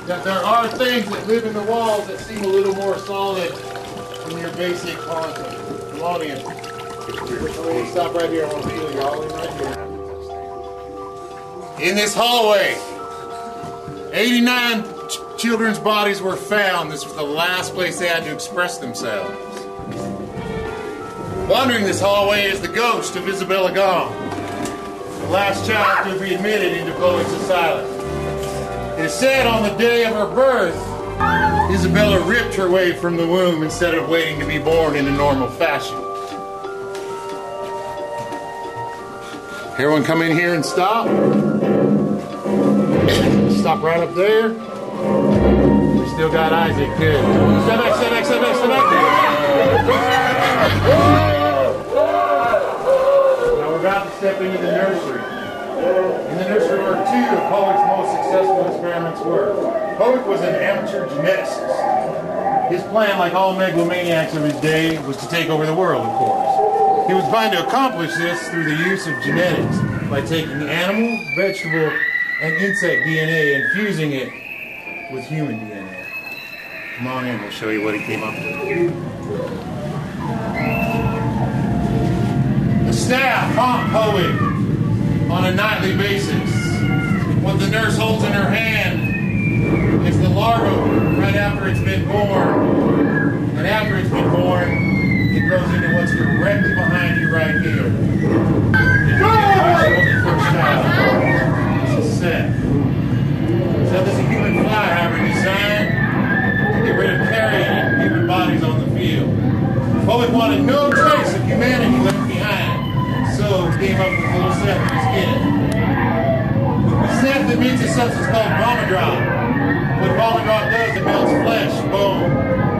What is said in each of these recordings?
that there are things that live in the walls that seem a little more solid than your basic concrete. Come on in. We'll stop right here. I want to feel y'all in right here. In this hallway, 89 children's bodies were found. This was the last place they had to express themselves. Wandering this hallway is the ghost of Isabella Gong, the last child to be admitted into Powick's asylum. It is said on the day of her birth, Isabella ripped her way from the womb instead of waiting to be born in a normal fashion. Everyone come in here and stop. Stop right up there. We still got Isaac. Good. Step back, step back, step back, step back. Now we're about to step into the nursery. In the nursery were two of Powick's most successful experiments were. Powick was an amateur geneticist. His plan, like all megalomaniacs of his day, was to take over the world, of course. He was trying to accomplish this through the use of genetics by taking animal, vegetable, and insect DNA and fusing it with human DNA. Come on in, we'll show you what he came up with. The staff haunt Powick on a nightly basis. What the nurse holds in her hand is the larva right after it's been born. And after it's been born, it grows into what's directly behind you right here. First child. This is Seth. Seth is a human fly hybrid designed to get rid of carrion human bodies on the field. Powick wanted no trace of humanity left behind, so he came up with little Seth in his skin. Seth emits a substance called Bomidrop. What Bomidrop does, it melts flesh, bone,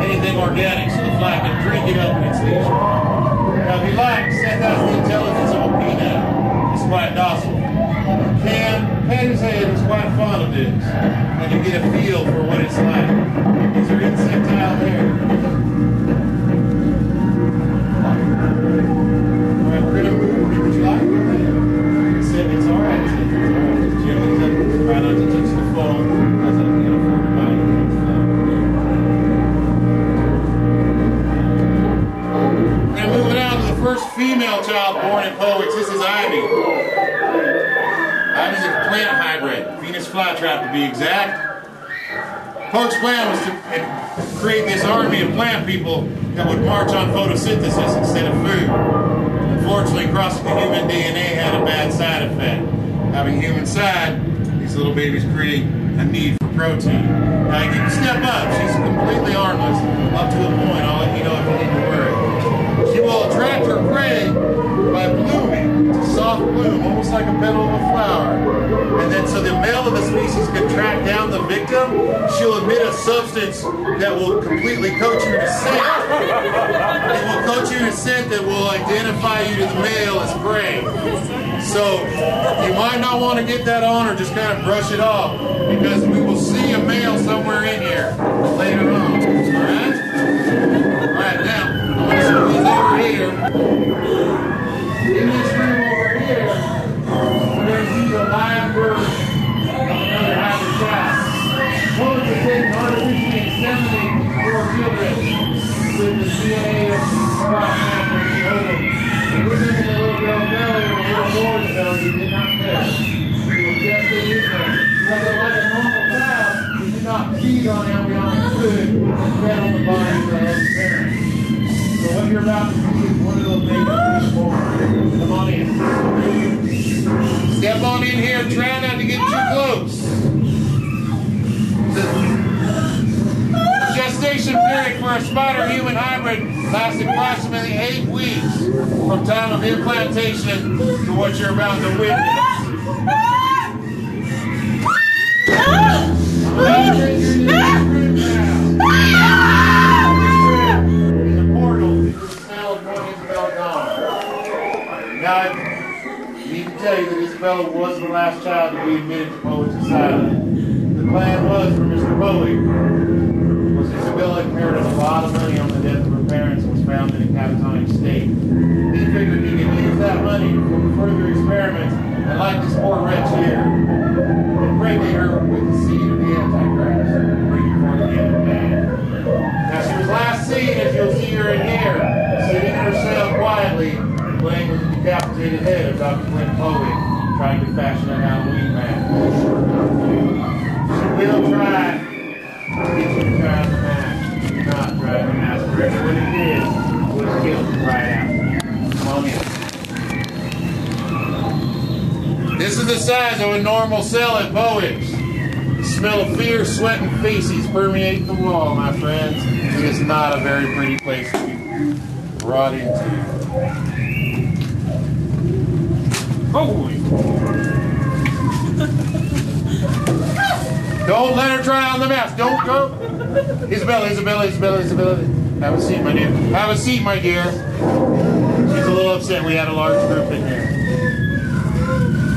anything organic, so the fly can drink it up in its leisure. Now, if you like, Seth has the intelligence of a peanut. He's quite docile. Can pat his head, he's quite fond of this, and you get a feel for what it's like. These are insectile hair. Alright, we're gonna move. Would you like to go ahead? Seth, it's alright. It's alright. Just gently try not to touch the phone. That's for everybody. Now moving on to the first female child born in Powick's. This is Ivy. Ivy's a plant hybrid, Venus flytrap to be exact. Powick's plan was to create this army of plant people that would march on photosynthesis instead of food. Unfortunately, crossing the human DNA had a bad side effect. Having human side, these little babies create a need for protein. Now you can step up. She's completely harmless up to a point. I'll let you know if you need to worry. She will attract her prey by blooming. It's a soft bloom, almost like a petal of a flower. And then so the male of the species can track down the victim, she'll emit a substance that will completely coat you to scent. It will coat you to scent that will identify you to the male as prey. So you might not want to get that on or just kind of brush it off, because we will see a male somewhere in here later on. Alright? Alright, now I want to show these over here. In this room over here, we're going to see the live birth of another hybrid child. Powick has taken artificially inseminating these poor children with the DNA of the crop family and ovum. And we're looking at a little girl's belly and a little boy's belly who did not test. We will test it in them. Because like a normal child, we did not feed on embryonic fluid and fed on the bodies of our own parents. So what you're about to see is one of those babies being born. Come on in. Step on in here and try not to get too close. The gestation period for a spider-human hybrid lasts approximately 8 weeks from time of implantation to what you're about to witness. Now, I need to tell you that Isabella was the last child to be admitted to Powick's asylum. The plan was for Mr. Powick was Isabella inherited a lot of money on the death of her parents and was found in a catatonic state. He figured he could use that money for further experiments, and like this poor wretch here, impregnate her with the seed of the Antichrist. of Dr. Clint Powick trying to fashion a Halloween mask. She will try to get you to try the mask. Do not try the mask. For everyone who did, would have killed you right out. Come on in. This is the size of a normal cell at Powick's. The smell of fear, sweat, and feces permeate the wall, my friends. It is not a very pretty place to be brought into. Holy! Don't let her try on the mask. Don't go. Isabella. Have a seat, my dear. Have a seat, my dear. She's a little upset. We had a large group in here.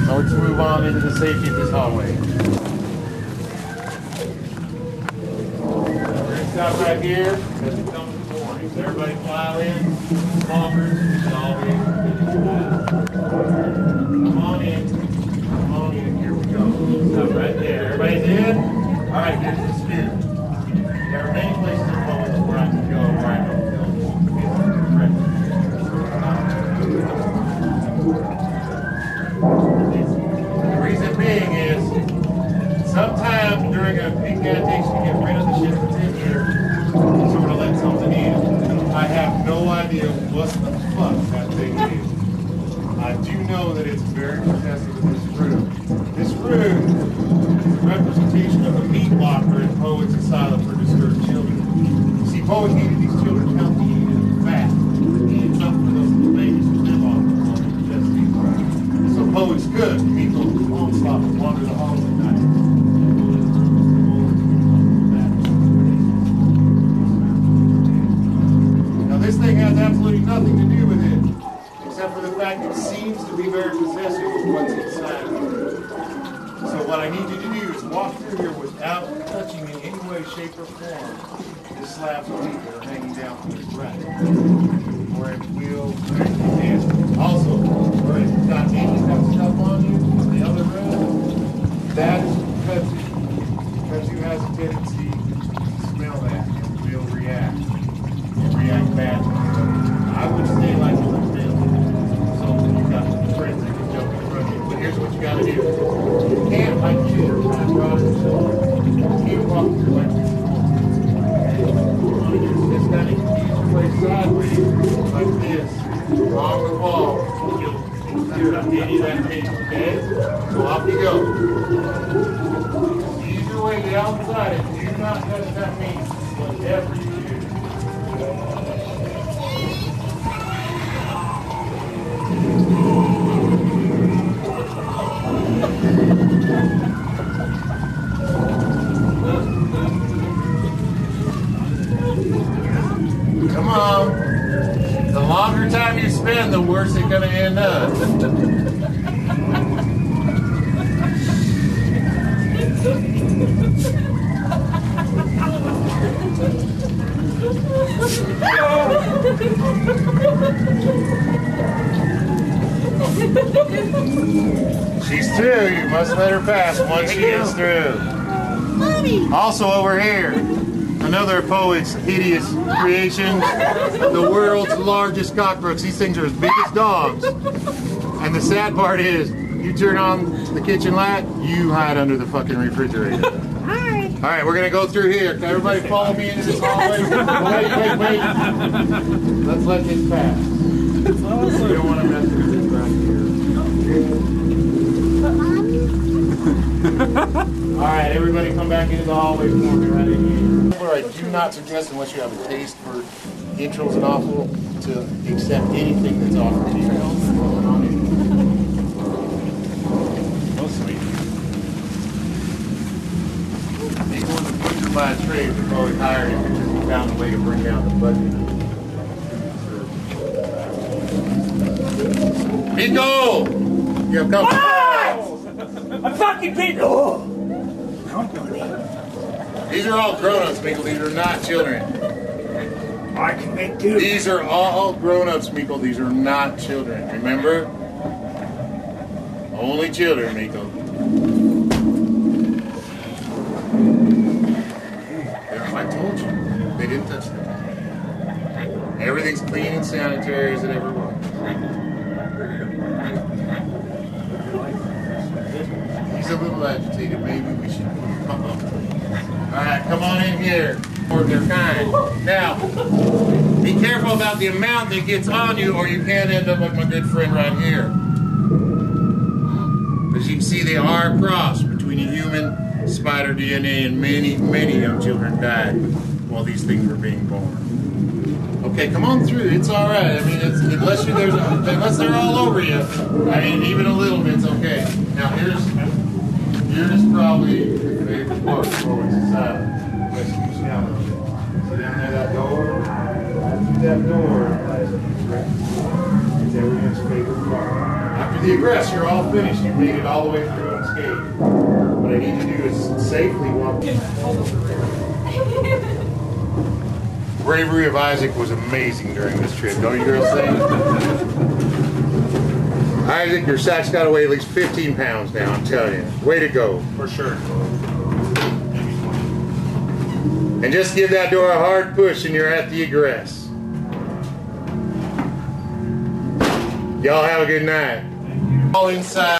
So let's move on into the safety of this hallway. We're going to stop right here as it comes to warnings. Everybody file in. Walkers, and all the come on in. Come on in. Here we go. Stop right there. Everybody's in? All right, here's the scoop. There are many places in Poland where I can go where I don't feel the reason being is sometimes during a incantation to get rid of the shit that's in here, sort of let something in. I have no idea what the fuck that thing is. I do know that it's very possessive of this room. This room is a representation of a meat locker in Powick's asylum for disturbed children. You see, Powick needed these children healthy, he needed fat. He needed something for those little babies to live on the so Powick's good. People won't stop and wander the halls at night. This thing has absolutely nothing to do with it, except for the fact it seems to be very possessive of what's inside of it. So what I need you to do is walk through here without touching in any way, shape, or form this slabs of meat that are hanging down from this rack. Or it will break your hands. Also, where it's got any stuff on you in the other room, that is because you has a tendency to smell that and will react. React badly. I would stay like you were feeling. So you got friends that can jump in front of you. But here's what you got to do. You can't like children trying to draw their children. You can't walk through like this. Just kind of ease your way sideways like this along the wall. You'll clear up any of that pain, okay? So off you go. Ease your way down the side and do not touch that meat. Whatever you do. Come on. The longer time you spend, the worse it's going to end up. She's through. You must let her pass once she is through. Mommy. Also over here, another of Powick's hideous creations, the world's largest cockroach. These things are as big as dogs. And the sad part is, you turn on the kitchen light, you hide under the fucking refrigerator. All right, we're gonna go through here. Can everybody follow me into this hallway? Wait. Let's let this pass. We don't want to mess with this right here. All right, everybody come back into the hallway for me right in here. I do not suggest, unless you have a taste for intros and awful, to accept anything that's offered to you. No sweet. People in the future by a trade would probably hire him because he found a way to bring down the budget. Miko! You have come. A fucking Miko! These are all grown-ups, Miko. These are not children. I can make do. These are all grown-ups, Miko. These are not children. Remember? Only children, Miko. I told you. They didn't touch them. Everything's clean and sanitary as it ever was. a little agitated. Maybe we should come on. Alright, come on in here. Or they're kind. Now, be careful about the amount that gets on you, or you can end up like my good friend right here. As you can see, they are a cross between a human, spider DNA, and many, many young children died while these things were being born. Okay, come on through. It's all right. I mean, unless they're all over you. I mean, even a little bit's okay. Now here's probably the favorite part of Powick's asylum. Let's use down a little bit. See down there that door? That door is everyone's favorite part. After the egress, you're all finished. You made it all the way through unscathed. What I need to do is safely walk in. Bravery of Isaac was amazing during this trip. Don't you girls think? Isaac, your sack's got to weigh at least 15 pounds now, I'm telling you. Way to go. For sure. And just give that door a hard push and you're at the egress. Y'all have a good night. All inside.